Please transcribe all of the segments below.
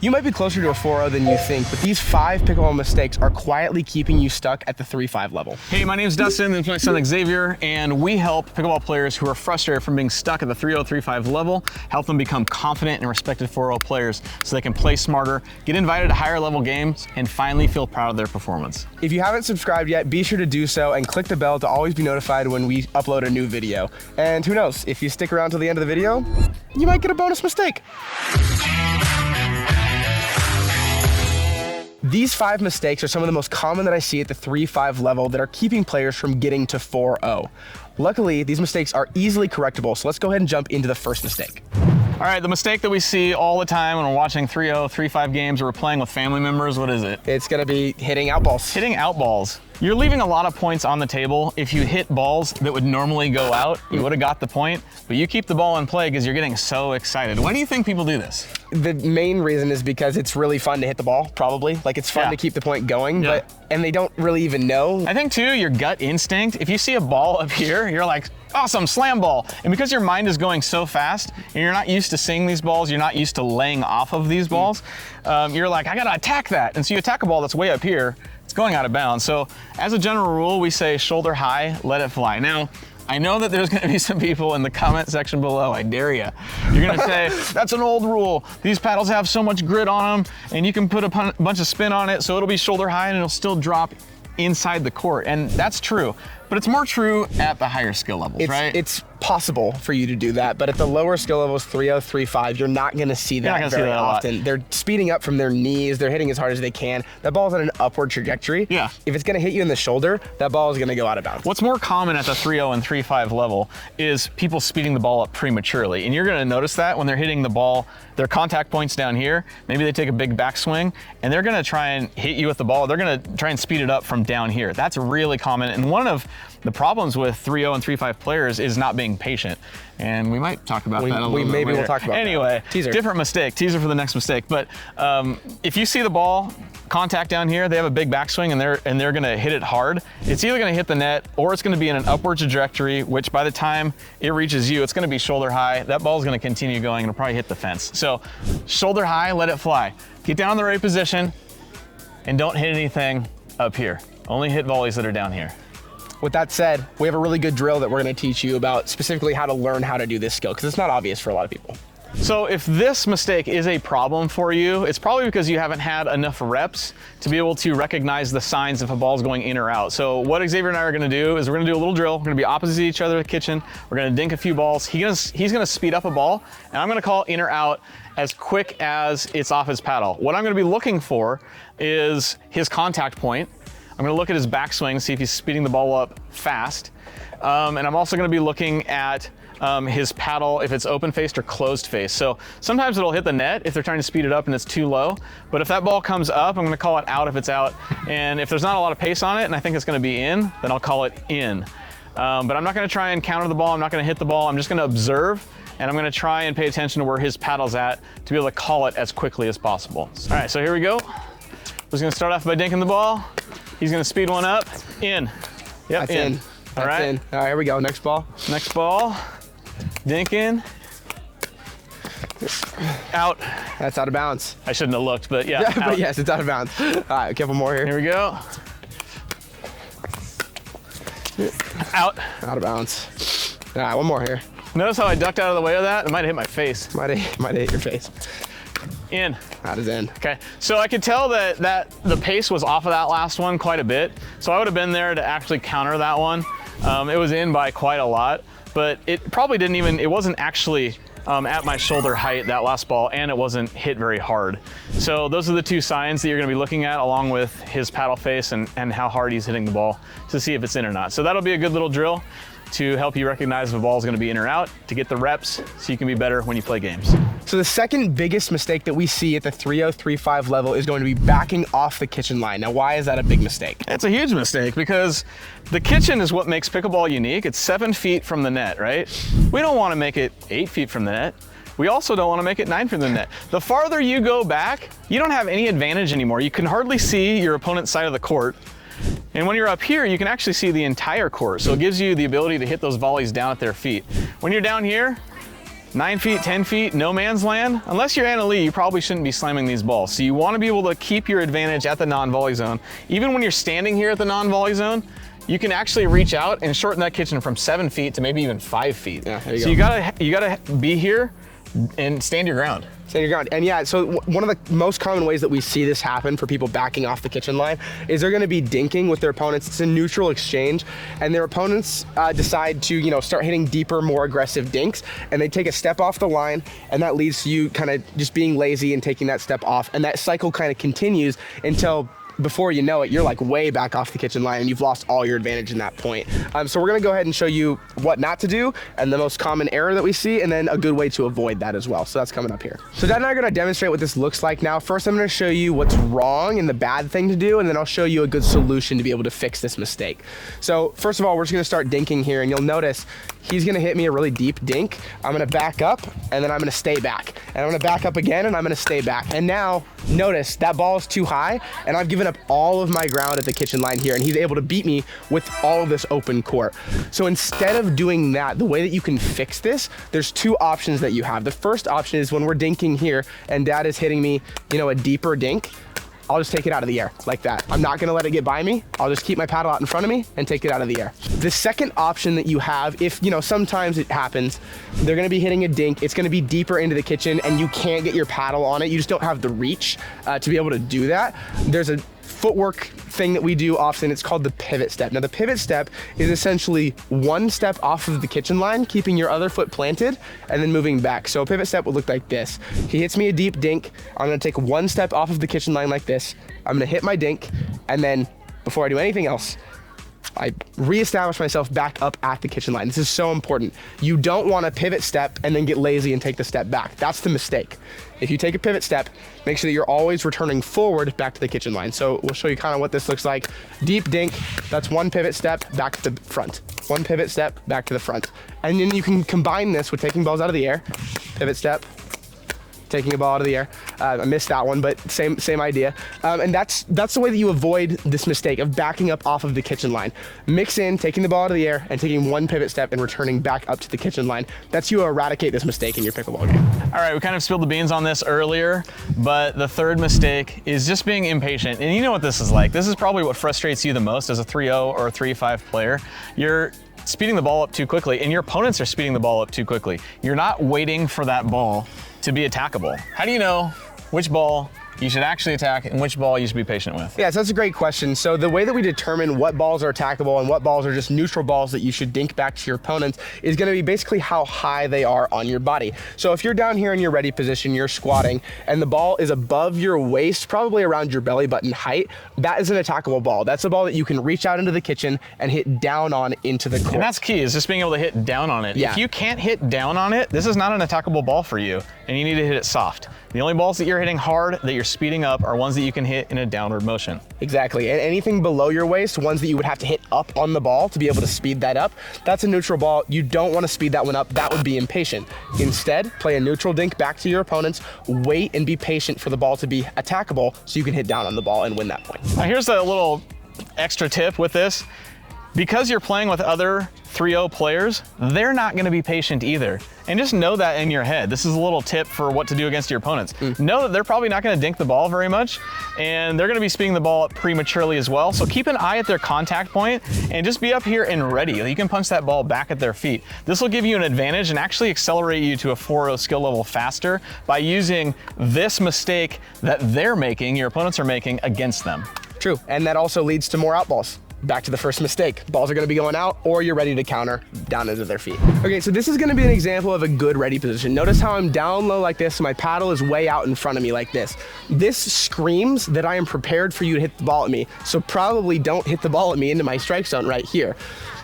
You might be closer to a 4-0 than you think, but these 5 pickleball mistakes are quietly keeping you stuck at the 3-5 level. Hey, my name's Dustin, this is my son Xavier, and we help pickleball players who are frustrated from being stuck at the 3-0, 3-5 level, help them become confident and respected 4-0 players so they can play smarter, get invited to higher level games, and finally feel proud of their performance. If you haven't subscribed yet, be sure to do so and click the bell to always be notified when we upload a new video. And who knows, if you stick around till the end of the video, you might get a bonus mistake. These 5 mistakes are some of the most common that I see at the 3-5 level that are keeping players from getting to 4-0. Luckily, these mistakes are easily correctable, so let's go ahead and jump into the first mistake. All right, the mistake that we see all the time when we're watching 3-0, 3-5 games or we're playing with family members, what is it? It's gonna be hitting out balls. Hitting out balls. You're leaving a lot of points on the table. If you hit balls that would normally go out, you would have got the point, but you keep the ball in play because you're getting so excited. Why do you think people do this? The main reason is because it's really fun to hit the ball, probably. Like it's fun to keep the point going, and they don't really even know. I think too, your gut instinct, if you see a ball up here, you're like, awesome, slam ball. And because your mind is going so fast and you're not used to seeing these balls, you're not used to laying off of these balls, you're like, I gotta attack that. And so you attack a ball that's way up here, it's going out of bounds. So as a general rule, we say shoulder high, let it fly. Now, I know that there's gonna be some people in the comment section below, I dare you. You're gonna say, that's an old rule. These paddles have so much grit on them and you can put a bunch of spin on it so it'll be shoulder high and it'll still drop inside the court. And that's true, but it's more true at the higher skill levels, right? It's possible for you to do that, but at the lower skill levels, 3-0, 3-5, you're not gonna see that very often. They're speeding up from their knees, they're hitting as hard as they can. That ball's on an upward trajectory. Yeah. If it's gonna hit you in the shoulder, that ball is gonna go out of bounds. What's more common at the 3-0 and 3-5 level is people speeding the ball up prematurely. And you're gonna notice that when they're hitting the ball, their contact point's down here, maybe they take a big backswing, and they're gonna try and hit you with the ball. They're gonna try and speed it up from down here. That's really common. And one of the problems with 3-0 and 3-5 players is not being patient. And we might talk about that a little bit maybe later. We'll talk about anyway, that. Teaser. Different mistake, teaser for the next mistake. But if you see the ball, contact down here, they have a big backswing and they're gonna hit it hard. It's either gonna hit the net or it's gonna be in an upward trajectory, which by the time it reaches you, it's gonna be shoulder high. That ball's gonna continue going and it'll probably hit the fence. So shoulder high, let it fly. Get down in the right position and don't hit anything up here. Only hit volleys that are down here. With that said, we have a really good drill that we're gonna teach you about specifically how to learn how to do this skill, because it's not obvious for a lot of people. So if this mistake is a problem for you, it's probably because you haven't had enough reps to be able to recognize the signs if a ball's going in or out. So what Xavier and I are gonna do is we're gonna do a little drill. We're gonna be opposite each other in the kitchen. We're gonna dink a few balls. He's gonna speed up a ball, and I'm gonna call in or out as quick as it's off his paddle. What I'm gonna be looking for is his contact point. I'm gonna look at his backswing, see if he's speeding the ball up fast. And I'm also gonna be looking at his paddle, if it's open faced or closed face. So sometimes it'll hit the net if they're trying to speed it up and it's too low. But if that ball comes up, I'm gonna call it out if it's out. And if there's not a lot of pace on it and I think it's gonna be in, then I'll call it in. But I'm not gonna try and counter the ball. I'm not gonna hit the ball. I'm just gonna observe and I'm gonna try and pay attention to where his paddle's at to be able to call it as quickly as possible. All right, so here we go. We're just gonna start off by dinking the ball. He's gonna speed one up, in. Yep, That's in. All right. In. All right, here we go, next ball. Next ball, dinking. Out. That's out of bounds. I shouldn't have looked, but yeah. But yes, it's out of bounds. All right, a couple more here. Here we go. Out. Out of bounds. All right, one more here. Notice how I ducked out of the way of that? It might have hit my face. Might have hit your face. In. That is in. Okay, so I could tell that the pace was off of that last one quite a bit. So I would have been there to actually counter that one. It was in by quite a lot, but it probably didn't even, it wasn't actually at my shoulder height, that last ball, and it wasn't hit very hard. So those are the two signs that you're gonna be looking at along with his paddle face and how hard he's hitting the ball to see if it's in or not. So that'll be a good little drill to help you recognize if a ball is going to be in or out, to get the reps so you can be better when you play games. So the second biggest mistake that we see at the 3-0, 3-5 level is going to be backing off the kitchen line. Now, why is that a big mistake? It's a huge mistake because the kitchen is what makes pickleball unique. It's 7 feet from the net, right? We don't want to make it 8 feet from the net. We also don't want to make it 9 from the net. The farther you go back, you don't have any advantage anymore. You can hardly see your opponent's side of the court. And when you're up here, you can actually see the entire court. So it gives you the ability to hit those volleys down at their feet. When you're down here, 9 feet, 10 feet, no man's land. Unless you're Anna Lee, you probably shouldn't be slamming these balls. So you want to be able to keep your advantage at the non-volley zone. Even when you're standing here at the non-volley zone, you can actually reach out and shorten that kitchen from 7 feet to maybe even 5 feet. Yeah, there you so go. you gotta be here and stand your ground. Stand your ground. And yeah, so one of the most common ways that we see this happen for people backing off the kitchen line is they're gonna be dinking with their opponents. It's a neutral exchange, and their opponents decide to, you know, start hitting deeper, more aggressive dinks, and they take a step off the line, and that leads to you kind of just being lazy and taking that step off, and that cycle kind of continues until before you know it, you're like way back off the kitchen line and you've lost all your advantage in that point. So we're gonna go ahead and show you what not to do and the most common error that we see, and then a good way to avoid that as well. So that's coming up here. So Dad and I are gonna demonstrate what this looks like now. First, I'm gonna show you what's wrong and the bad thing to do, and then I'll show you a good solution to be able to fix this mistake. So first of all, we're just gonna start dinking here, and you'll notice he's gonna hit me a really deep dink. I'm gonna back up, and then I'm gonna stay back. And I'm gonna back up again, and I'm gonna stay back. And now, notice that ball is too high, and I've given up all of my ground at the kitchen line here, and he's able to beat me with all of this open court. So instead of doing that, the way that you can fix this, there's two options that you have. The first option is when we're dinking here, and Dad is hitting me, you know, a deeper dink, I'll just take it out of the air like that. I'm not gonna let it get by me. I'll just keep my paddle out in front of me and take it out of the air. The second option that you have, if, you know, sometimes it happens, they're gonna be hitting a dink, it's gonna be deeper into the kitchen and you can't get your paddle on it. You just don't have the reach to be able to do that. There's a footwork thing that we do often. It's called the pivot step. Now the pivot step is essentially one step off of the kitchen line, keeping your other foot planted and then moving back. So a pivot step would look like this. He hits me a deep dink. I'm gonna take one step off of the kitchen line like this. I'm gonna hit my dink, and then before I do anything else, I reestablish myself back up at the kitchen line. This is so important. You don't want to pivot step and then get lazy and take the step back. That's the mistake. If you take a pivot step, make sure that you're always returning forward back to the kitchen line. So we'll show you kind of what this looks like. Deep dink, that's one pivot step back to the front. One pivot step back to the front. And then you can combine this with taking balls out of the air. Pivot step, taking a ball out of the air. I missed that one, but same idea. And that's the way that you avoid this mistake of backing up off of the kitchen line. Mix in taking the ball out of the air and taking one pivot step and returning back up to the kitchen line. That's you eradicate this mistake in your pickleball game. All right, we kind of spilled the beans on this earlier, but the third mistake is just being impatient. And you know what this is like. This is probably what frustrates you the most as a 3-0 or a 3-5 player. You're speeding the ball up too quickly, and your opponents are speeding the ball up too quickly. You're not waiting for that ball to be attackable. How do you know which ball you should actually attack and which ball you should be patient with? Yeah, so that's a great question. So the way that we determine what balls are attackable and what balls are just neutral balls that you should dink back to your opponents is gonna be basically how high they are on your body. So if you're down here in your ready position, you're squatting, and the ball is above your waist, probably around your belly button height, that is an attackable ball. That's a ball that you can reach out into the kitchen and hit down on into the court. And that's key, is just being able to hit down on it. Yeah. If you can't hit down on it, this is not an attackable ball for you, and you need to hit it soft. The only balls that you're hitting hard, that you're speeding up, are ones that you can hit in a downward motion. Exactly, and anything below your waist, ones that you would have to hit up on the ball to be able to speed that up, that's a neutral ball. You don't want to speed that one up. That would be impatient. Instead, play a neutral dink back to your opponents, wait and be patient for the ball to be attackable so you can hit down on the ball and win that point. Now here's a little extra tip with this. Because you're playing with other 3-0 players, they're not gonna be patient either. And just know that in your head. This is a little tip for what to do against your opponents. Know that they're probably not gonna dink the ball very much, and they're gonna be speeding the ball up prematurely as well. So keep an eye at their contact point and just be up here and ready. You can punch that ball back at their feet. This will give you an advantage and actually accelerate you to a 4-0 skill level faster by using this mistake that they're making, your opponents are making, against them. True, and that also leads to more out balls. Back to the first mistake. Balls are gonna be going out, or you're ready to counter down into their feet. Okay, so this is gonna be an example of a good ready position. Notice how I'm down low like this, my paddle is way out in front of me like this. This screams that I am prepared for you to hit the ball at me, so probably don't hit the ball at me into my strike zone right here.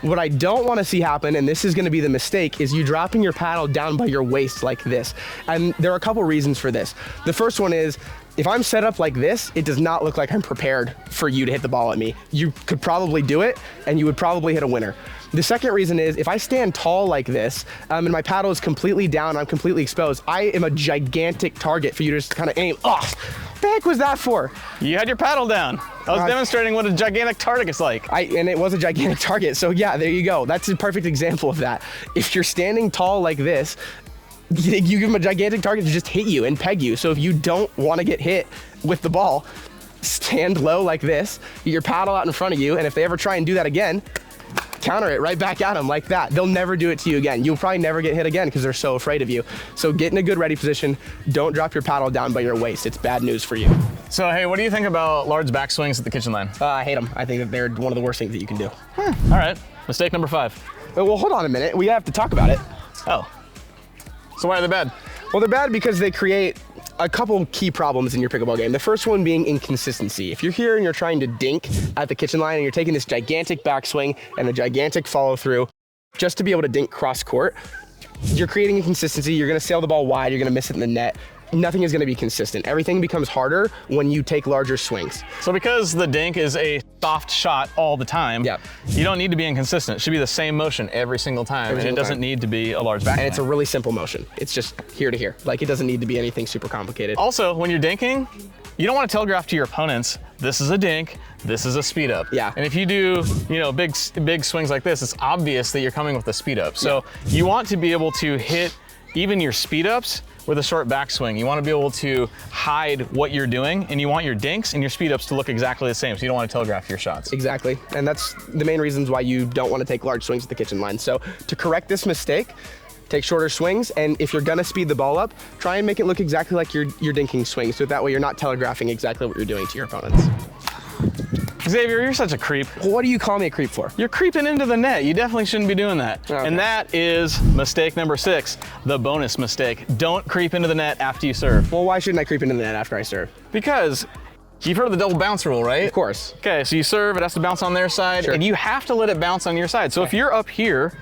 What I don't wanna see happen, and this is gonna be the mistake, is you dropping your paddle down by your waist like this. And there are a couple reasons for this. The first one is, if I'm set up like this, it does not look like I'm prepared for you to hit the ball at me. You could probably do it, and you would probably hit a winner. The second reason is, if I stand tall like this, and my paddle is completely down, I'm completely exposed, I am a gigantic target for you to just kind of aim. Oh, what the heck was that for? You had your paddle down. I was demonstrating what a gigantic target is like. And it was a gigantic target, so yeah, there you go. That's a perfect example of that. If you're standing tall like this, you give them a gigantic target to just hit you and peg you. So if you don't want to get hit with the ball, stand low like this, get your paddle out in front of you, and if they ever try and do that again, counter it right back at them like that. They'll never do it to you again. You'll probably never get hit again because they're so afraid of you. So get in a good ready position. Don't drop your paddle down by your waist. It's bad news for you. So, hey, what do you think about large backswings at the kitchen line? I hate them. I think that they're one of the worst things that you can do. All right, mistake number 5. Well, hold on a minute. We have to talk about it. Oh, so why are they bad? Well, they're bad because they create a couple key problems in your pickleball game. The first one being inconsistency. If you're here and you're trying to dink at the kitchen line and you're taking this gigantic backswing and a gigantic follow through just to be able to dink cross court, you're creating inconsistency. You're gonna sail the ball wide, you're gonna miss it in the net. Nothing is gonna be consistent. Everything becomes harder when you take larger swings. So because the dink is a soft shot all the time, Yep. you don't need to be inconsistent. It should be the same motion every single time, and it doesn't need to be a large backswing. And it's a really simple motion. It's just here to here. Like, it doesn't need to be anything super complicated. Also, when you're dinking, you don't want to telegraph to your opponents, this is a dink, this is a speed up. Yeah. And if you do, big swings like this, it's obvious that you're coming with a speed up. So you want to be able to hit even your speed ups with a short backswing. You want to be able to hide what you're doing, and you want your dinks and your speed ups to look exactly the same, so you don't want to telegraph your shots. Exactly, and that's the main reasons why you don't want to take large swings at the kitchen line. So to correct this mistake, take shorter swings, and if you're gonna speed the ball up, try and make it look exactly like your dinking swing, so that way you're not telegraphing exactly what you're doing to your opponents. Xavier, you're such a creep. Well, what do you call me a creep for? You're creeping into the net. You definitely shouldn't be doing that. Okay. And that is mistake number 6, the bonus mistake. Don't creep into the net after you serve. Well, why shouldn't I creep into the net after I serve? Because you've heard of the double bounce rule, right? Of course. Okay, so you serve, it has to bounce on their side, Sure. and you have to let it bounce on your side. So if you're up here,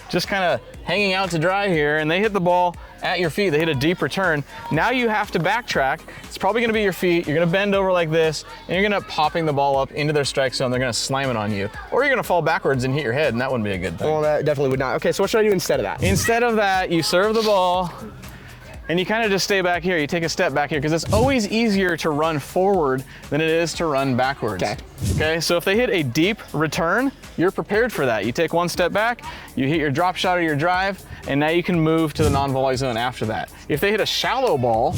just kind of hanging out to dry here, and they hit the ball at your feet, they hit a deep return, now you have to backtrack. It's probably gonna be your feet, you're gonna bend over like this, and you're gonna popping the ball up into their strike zone, they're gonna slam it on you. Or you're gonna fall backwards and hit your head, and that wouldn't be a good thing. Well, that definitely would not. Okay, so what should I do instead of that? Instead of that, you serve the ball, and you kind of just stay back here. You take a step back here, because it's always easier to run forward than it is to run backwards. Okay. Okay, so if they hit a deep return, you're prepared for that. You take one step back, you hit your drop shot or your drive, and now you can move to the non-volley zone after that. If they hit a shallow ball,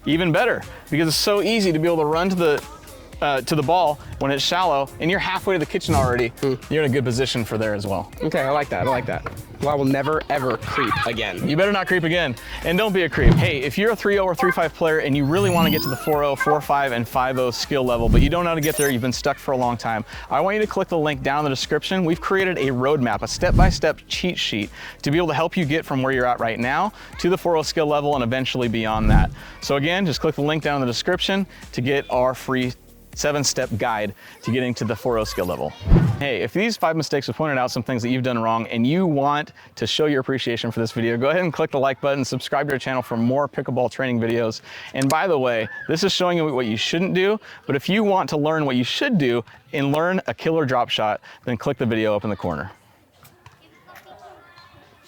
even better, because it's so easy to be able to run to the ball when it's shallow, and you're halfway to the kitchen already. You're in a good position for there as well. Okay, I like that, I like that. Well, I will never, ever creep again. You better not creep again, and don't be a creep. Hey, if you're a 3-0 or 3-5 player and you really want to get to the 4-0, 4-5, and 5-0 skill level, but you don't know how to get there, you've been stuck for a long time, I want you to click the link down in the description. We've created a roadmap, a step-by-step cheat sheet to be able to help you get from where you're at right now to the 4-0 skill level and eventually beyond that. So again, just click the link down in the description to get our free 7-step guide to getting to the 4-0 skill level. Hey, if these 5 mistakes have pointed out some things that you've done wrong and you want to show your appreciation for this video, go ahead and click the like button, subscribe to our channel for more pickleball training videos. And by the way, this is showing you what you shouldn't do, but if you want to learn what you should do and learn a killer drop shot, then click the video up in the corner.